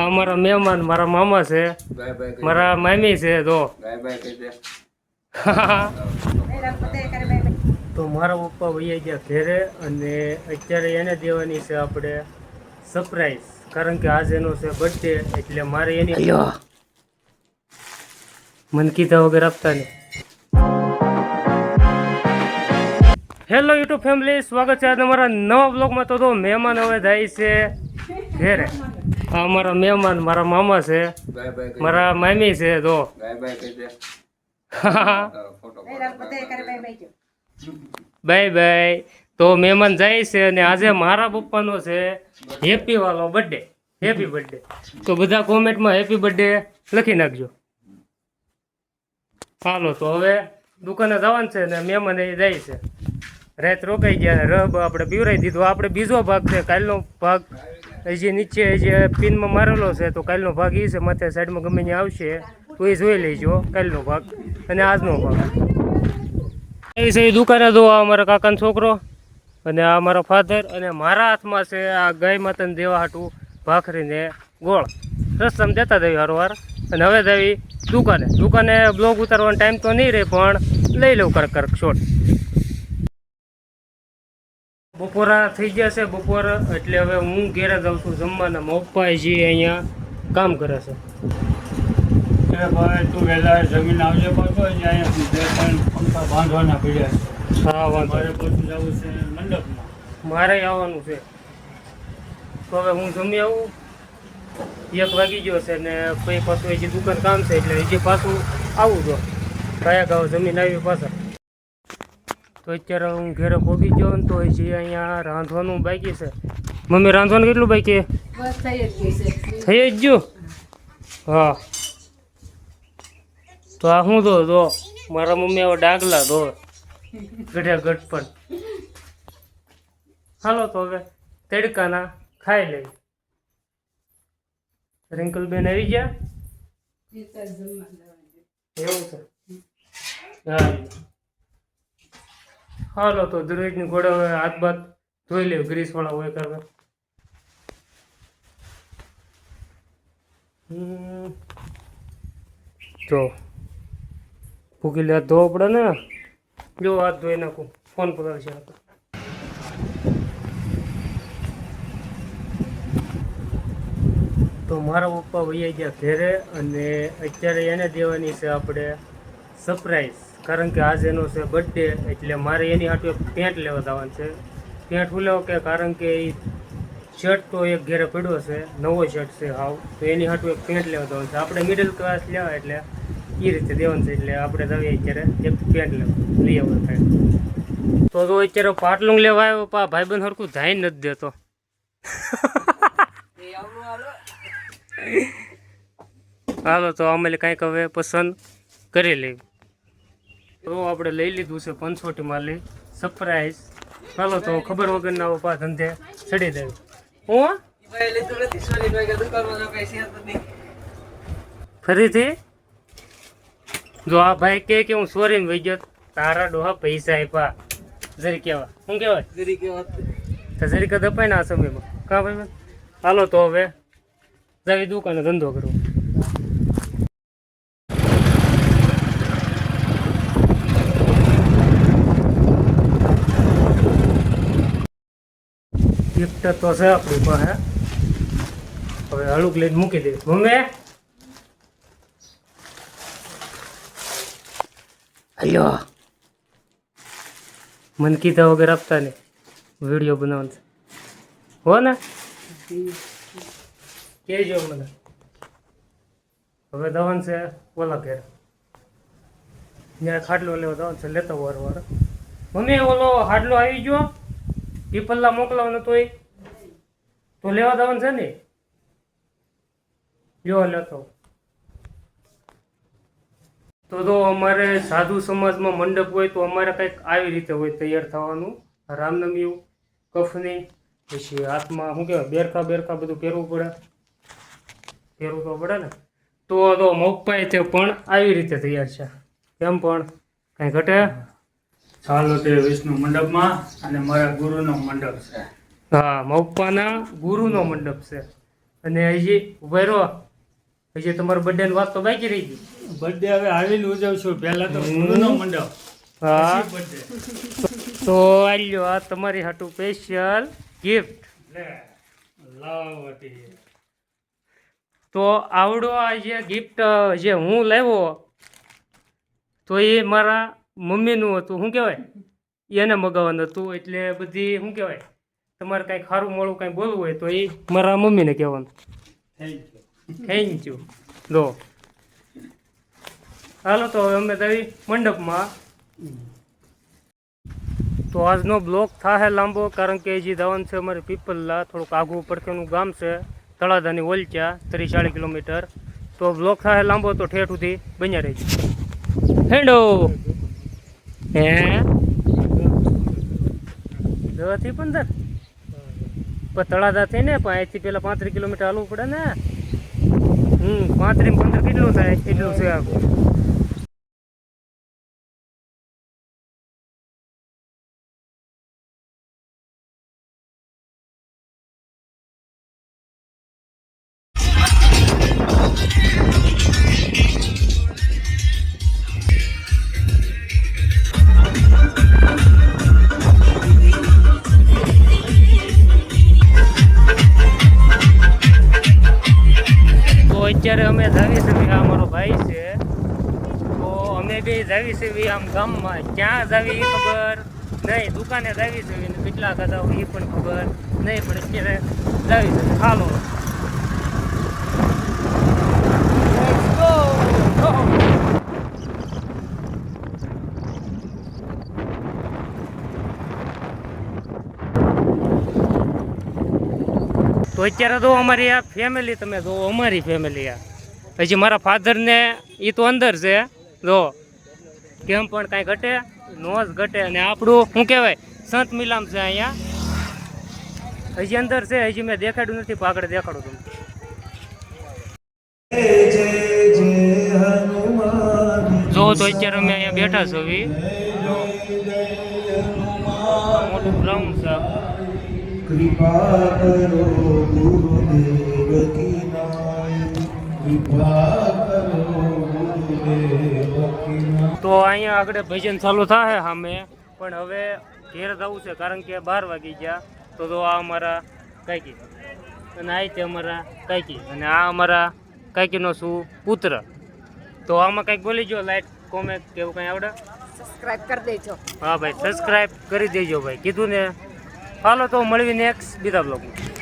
આ મારા મહેમાન મારા મામા છે, મારા મામી છે. તો તો મારા પપ્પા વૈયા ગયા ઘેરે અને અત્યારે એને દેવાની છે આપણે સરપ્રાઈઝ, કારણ કે આજ એનો છે બર્થડે, એટલે મારે એની મન કીધા વગર આપતા નહીં. હેલો યુટ્યુબ ફેમિલી, સ્વાગત છે આજે મારા નવા બ્લોગમાં. તો મહેમાન હવે જાય છે ઘેરે. આ મારા મહેમાન મારા મામા છે, મારા મામી છે. તો બાય બાય. તો મહેમાન જાય છે અને આજે મારા પપ્પાનો છે હેપી વાળો બર્થડે, હેપી બર્થડે. તો બધા કોમેન્ટમાં હેપી બર્થડે લખી નાખજો. હાલો તો હવે દુકાને જવાનું છે ને મહેમાન એ જાય છે. રાત રોકાઈ ગયા ને રબ આપણે પીવરાઈ દીધો. આપણે બીજો ભાગ છે, કાલનો ભાગ હજી નીચે જે પિનમાં મારેલો છે, તો કાલનો ભાગ એ છે. માથે સાઈડમાં ગમે ત્યાં આવશે તો એ જોઈ લેજો, કાલનો ભાગ અને આજનો ભાગ. એ છે દુકાને દો. અમારા કાકાનો છોકરો અને આ મારા ફાધર, અને મારા હાથમાં છે આ ગાય માતાને દેવા હાટું ભાખરીને ગોળ રસ્તામાં દેતા દેવી વારવાર. અને હવે દેવી દુકાને બ્લોગ ઉતારવાનો ટાઈમ તો નહીં રહે, પણ લઈ લઉં કરક શોટ. બપોરા થઈ ગયા છે, બપોર એટલે હવે હું ઘેરે જાઉં છું જમવાના. પપ્પા જે અહીંયા કામ કરે છે. ભાઈ તું વહેલા જમીન આવજે પાછો, અહીંયા બાંધવાના પીડ્યા છે. હા વાંધો. મારે પાછું જવું છે મંડપમાં, મારે આવવાનું છે. તો હવે હું જમી આવું. 1 વાગી ગયો છે ને પછી પાછું હજી દુકાન કામ છે, એટલે હજી પાછું આવું જો કયા ગાવ જમીન આવી પાછા. તો અત્યારે હું ઘરે પહોંચી ગયો ને તો હજી અહીંયા રાંધવાનું બાકી છે. મમ્મી રાંધવાનું કેટલું બાકી? થઈ જ ગયું. હા તો આ શું દો મારા મમ્મી આવો ડાગલા દો ગઢે ગઢ પણ. હાલો તો હવે તડકાના ખાઈ લઈ. રિંકલબેન આવી ગયા? એવું છે. હા હાલો તો દરરોજની ઘોડે હવે હાથ બાથ ધોઈ લે, ગ્રીસ વાળા હોય કરવા. જો ભૂકી લે હાથ ધોવો પડે ને. જો હાથ ધોઈ નાખું, ફોન પકડશે. તો મારા પપ્પા વૈયા ગયા ઘેરે અને અત્યારે એને દેવાની છે આપણે સરપ્રાઈઝ, કારણ કે આજે એનો છે બર્થડે, એટલે મારે એની હાટું એક પેન્ટ લેવા જવાનું છે. પેન્ટ હું લેવો કે કારણ કે એ શર્ટ તો એક ઘેરે પડ્યો છે, નવો શર્ટ છે હાવ, તો એની હાટું એક પેન્ટ લેવા જવાનું છે. આપણે મિડલ ક્લાસ લેવા એટલે એ રીતે દેવાનું છે, એટલે આપણે જઈએ અત્યારે એક પેન્ટ લેવા લઈ આવવાનું થાય. તો અત્યારે પાટલું લેવા આવ્યો, ભાઈબંધ સરખું ધ્યાન નથી દેતો. હાલો તો અમે કંઈક હવે પસંદ કરી લેવી. તો આપણે લઈ લીધું છે 550 માં લઈ સરપ્રાઈઝ. ચાલો તો ખબર વગર ના પપ્પા ધંધે ચડી દેવી. હું ફરીથી જો આ ભાઈ કે હું સોરી ને વહી ગયો, તારા ડોહા પૈસા આપ્યા જરી કેવા. શું કહેવાય? તો જરી કદ અપાય ને આ સમયમાં કા ભાઈ. હાલો તો હવે જાવી દુકાને ધંધો કરવો. ગિફ્ટ તો છે આપણી પાસે, હવે હળુક લઈને મૂકી દેવી. મમ્મી અલ્યો મન કીધા વગર આપતા ને વિડીયો બનાવવાનું છે હો ને, કહેજો મને. હવે દવાનું છે ઓલા ઘેર, ત્યાં ખાટલો લેવો દવાનું છે, લેતો વાર. મમ્મી ઓલો ખાટલો આવી ગયો, પીપલ્લા મોકલાવાનો તોય તો લેવા દવાનું છે ને, જો લેતો. તો અમારે સાધુ સમાજમાં મંડપ હોય તો અમારે કંઈક આવી રીતે હોય તૈયાર થવાનું. રામનવમી કફની પછી હાથમાં શું કહેવાય બેરખા બધું પહેરવું પડે તો પડે ને. તો મગપાઈ તે પણ આવી રીતે તૈયાર છે. કેમ પણ કાંઈ ઘટે? ચાલો તે વિષ્ણુ મંડપમાં, અને મારા ગુરુનો મંડપ છે. હા મગપાના ગુરુનો મંડપ છે. અને હજી ઉભા રહો, હજી તમારો બર્થડે ની વાત તો બાકી રહી ગઈ. બર્થડે હવે આવીને ઉજવશું. પહેલા તો ફૂલનો મંડપ, હા પછી birthday. તો આલ્યો આ તમારી હાટુ સ્પેશિયલ ગિફ્ટ. લે, લાવો વટી. તો આવડો આ જે ગિફ્ટ જે હું લાવ્યો તો એ મારા મમ્મીનું હતું. શું કહેવાય, એને મગાવવાનું હતું. એટલે બધી શું કહેવાય, તમારે કાંઈ ખારું મોડું કાંઈ બોલવું હોય તો એ મારા મમ્મીને કહેવાનું. Thank you. Thank you. લો હાલો તો હવે અમે આવી મંડપમાં. તો આજનો બ્લોગ થાય લાંબો, કારણ કે હજી જવાનું છે અમારે પીપલલા, થોડુંક આઘું પડખેનું ગામ છે, તળાજાની ઓલચા 30-40 કિલોમીટર. તો બ્લોગ થાય લાંબો, તો ઠેઠ સુધી બન્યા રહેજો. હેડો હે 10 થી 15 પણ તળાજા થઈ ને, પણ અહીંથી પેલા 35 કિલોમીટર હાલવું પડે ને. 35 15 કેટલું થાય, એટલું છે આખું. અત્યારે અમે જાવી છે, આ અમારો ભાઈ છે. તો અમે બે જાવી છે આમ ગામમાં. ક્યાં જાવી એ ખબર નહીં, દુકાને જાવી છે, કેટલા ખાતા હોય એ પણ ખબર નહીં, પણ અત્યારે જાવી છે. હાલો તો અત્યારે તો અમારી આ ફેમિલી, તમે જો અમારી ફેમિલી આ હજી મારા ફાધરને એ તો અંદર છે. જો કેમ પણ કાંઈ ઘટે નો જ ઘટે. અને આપણું શું કહેવાય, સંત મિલામ છે અહીંયા, હજી અંદર છે. હજી મેં દેખાડ્યું નથી, પણ આગળ દેખાડું તમને. જો તો અત્યારે અમે અહીંયા બેઠા છો. મોટું ગ્રાઉન્ડ છે. कृपा करो गुरुदेव की नाय, कृपा करो गुरुदेव की नाय. તો અહીંયા આગળ ભજન ચાલુ થાય સામે, પણ હવે ઘેર જવું છે, કારણ કે 12 વાગી ગયા. તો આ અમારા કાકી, અને આ તે અમારા કાકી, અને આ અમારા કાકીનો શું પુત્ર. તો આમાં કંઈક બોલી જો, લાઈક કોમેન્ટ કેવું કંઈ આવડે? સબસ્ક્રાઇબ કરી દેજો. હા ભાઈ, સબસ્ક્રાઈબ કરી દેજો ભાઈ, કીધું ને. હાલો તો મળવી નેક્સ્ટ બીજા બ્લોગમાં.